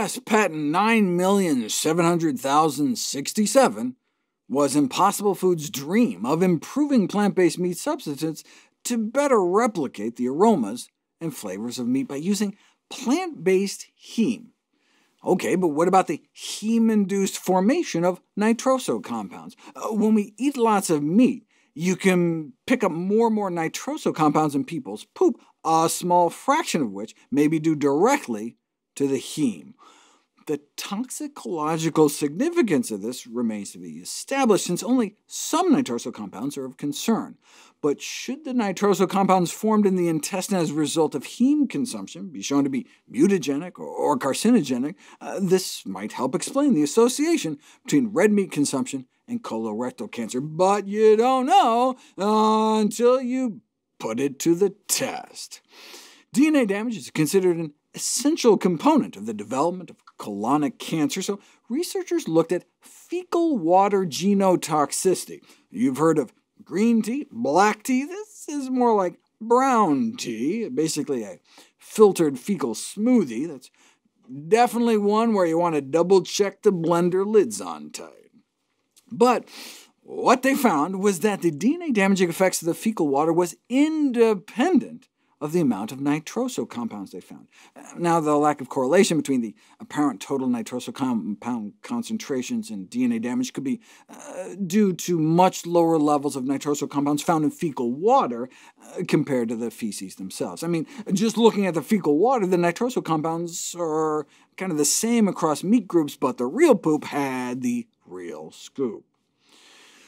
U.S. Patent 9,700,067 was Impossible Foods' dream of improving plant-based meat substitutes to better replicate the aromas and flavors of meat by using plant-based heme. Okay, but what about the heme-induced formation of nitroso compounds? When we eat lots of meat, you can pick up more and more nitroso compounds in people's poop, a small fraction of which may be due directly to the heme. The toxicological significance of this remains to be established, since only some nitroso compounds are of concern. But should the nitroso compounds formed in the intestine as a result of heme consumption be shown to be mutagenic or carcinogenic, this might help explain the association between red meat consumption and colorectal cancer. But you don't know until you put it to the test. DNA damage is considered an essential component of the development of colonic cancer, so researchers looked at fecal water genotoxicity. You've heard of green tea, black tea. This is more like brown tea, basically a filtered fecal smoothie. That's definitely one where you want to double-check the blender lid's on tight. But what they found was that the DNA-damaging effects of the fecal water was independent of the amount of nitroso compounds they found. Now, the lack of correlation between the apparent total nitroso compound concentrations and DNA damage could be due to much lower levels of nitroso compounds found in fecal water compared to the feces themselves. I mean, just looking at the fecal water, the nitroso compounds are kind of the same across meat groups, but the real poop had the real scoop.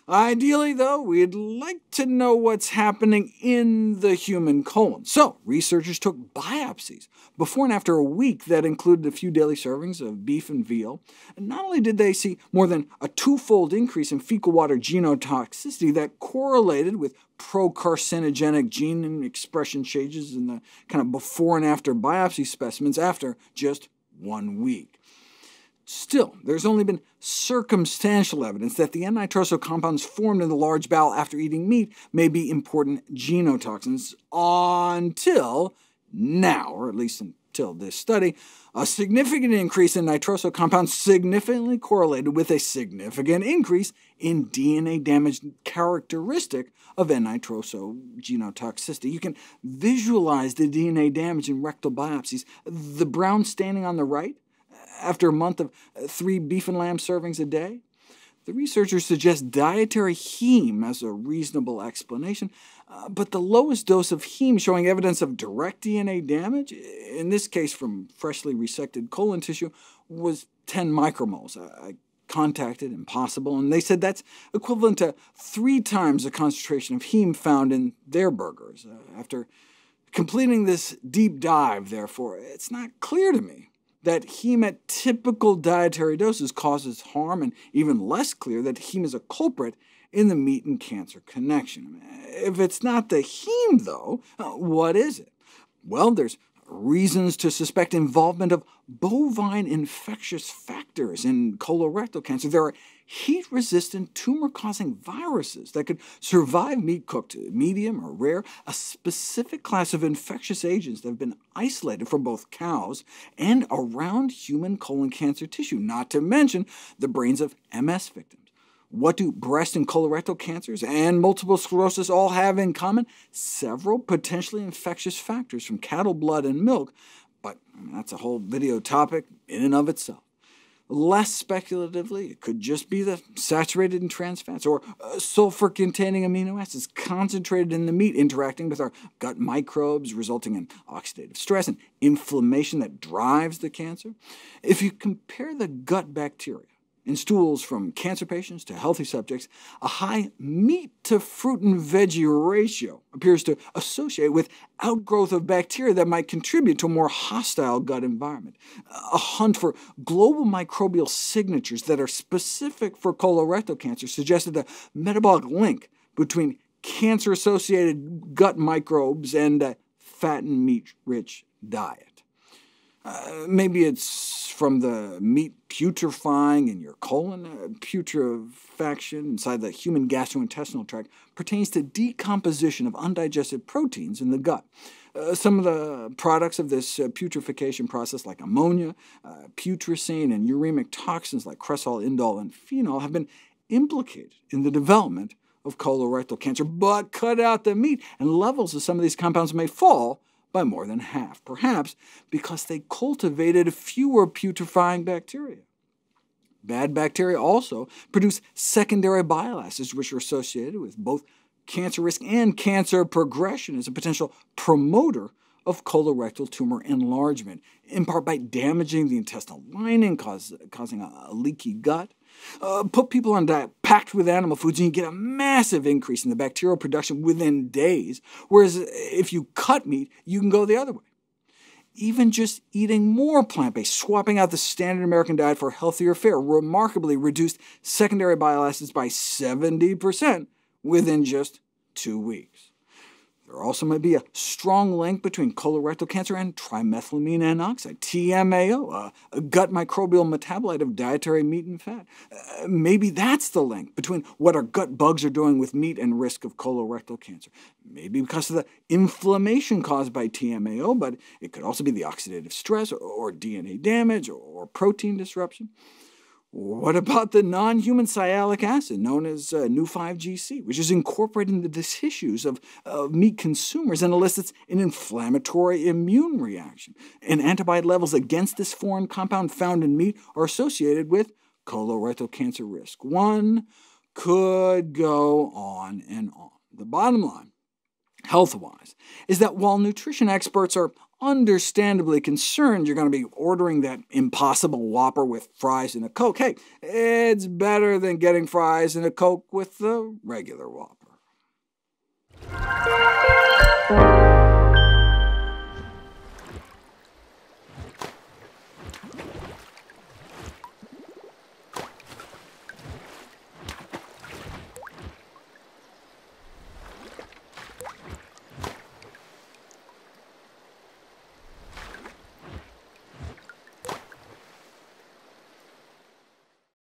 Ideally, though, we'd like to know what's happening in the human colon. So researchers took biopsies before and after a week that included a few daily servings of beef and veal. And not only did they see more than a twofold increase in fecal water genotoxicity that correlated with pro-carcinogenic gene expression changes in the kind of before and after biopsy specimens after just 1 week. Still, there's only been circumstantial evidence that the N-nitroso compounds formed in the large bowel after eating meat may be important genotoxins until now, or at least until this study. A significant increase in nitroso compounds significantly correlated with a significant increase in DNA damage characteristic of N-nitroso genotoxicity. You can visualize the DNA damage in rectal biopsies. The brown staining on the right, after a month of 3 beef and lamb servings a day? The researchers suggest dietary heme as a reasonable explanation, but the lowest dose of heme showing evidence of direct DNA damage, in this case from freshly resected colon tissue, was 10 micromoles. I contacted Impossible, and they said that's equivalent to 3 times the concentration of heme found in their burgers. After completing this deep dive, therefore, it's not clear to me that heme at typical dietary doses causes harm, and even less clear that heme is a culprit in the meat and cancer connection. If it's not the heme, though, what is it? Well, there's reasons to suspect involvement of bovine infectious factors in colorectal cancer. There are heat-resistant tumor-causing viruses that could survive meat cooked medium or rare, a specific class of infectious agents that have been isolated from both cows and around human colon cancer tissue, not to mention the brains of MS victims. What do breast and colorectal cancers and multiple sclerosis all have in common? Several potentially infectious factors from cattle blood and milk, but that's a whole video topic in and of itself. Less speculatively, it could just be the saturated in trans fats or sulfur-containing amino acids concentrated in the meat interacting with our gut microbes, resulting in oxidative stress and inflammation that drives the cancer. If you compare the gut bacteria in stools from cancer patients to healthy subjects, a high meat-to-fruit and veggie ratio appears to associate with outgrowth of bacteria that might contribute to a more hostile gut environment. A hunt for global microbial signatures that are specific for colorectal cancer suggested a metabolic link between cancer-associated gut microbes and a fat and meat-rich diet. Maybe it's from the meat putrefying in your colon. Putrefaction inside the human gastrointestinal tract pertains to decomposition of undigested proteins in the gut. Some of the products of this putrefaction process, like ammonia, putrescine, and uremic toxins like cresol, indole, and phenol, have been implicated in the development of colorectal cancer. But cut out the meat, and levels of some of these compounds may fall by more than half, perhaps because they cultivated fewer putrefying bacteria. Bad bacteria also produce secondary bile acids, which are associated with both cancer risk and cancer progression as a potential promoter of colorectal tumor enlargement, in part by damaging the intestinal lining, causing a leaky gut. Put people on a diet packed with animal foods, and you get a massive increase in the bacterial production within days, whereas if you cut meat, you can go the other way. Even just eating more plant-based, swapping out the standard American diet for healthier fare, remarkably reduced secondary bile acids by 70% within just 2 weeks. There also might be a strong link between colorectal cancer and trimethylamine N-oxide, TMAO, a gut microbial metabolite of dietary meat and fat. Maybe that's the link between what our gut bugs are doing with meat and risk of colorectal cancer. Maybe because of the inflammation caused by TMAO, but it could also be the oxidative stress or DNA damage or protein disruption. What about the non-human sialic acid, known as Nu5GC, which is incorporated into the tissues of meat consumers and elicits an inflammatory immune reaction? And antibody levels against this foreign compound found in meat are associated with colorectal cancer risk. One could go on and on. The bottom line, health-wise, is that while nutrition experts are understandably concerned you're going to be ordering that impossible Whopper with fries and a Coke, hey, it's better than getting fries and a Coke with the regular Whopper.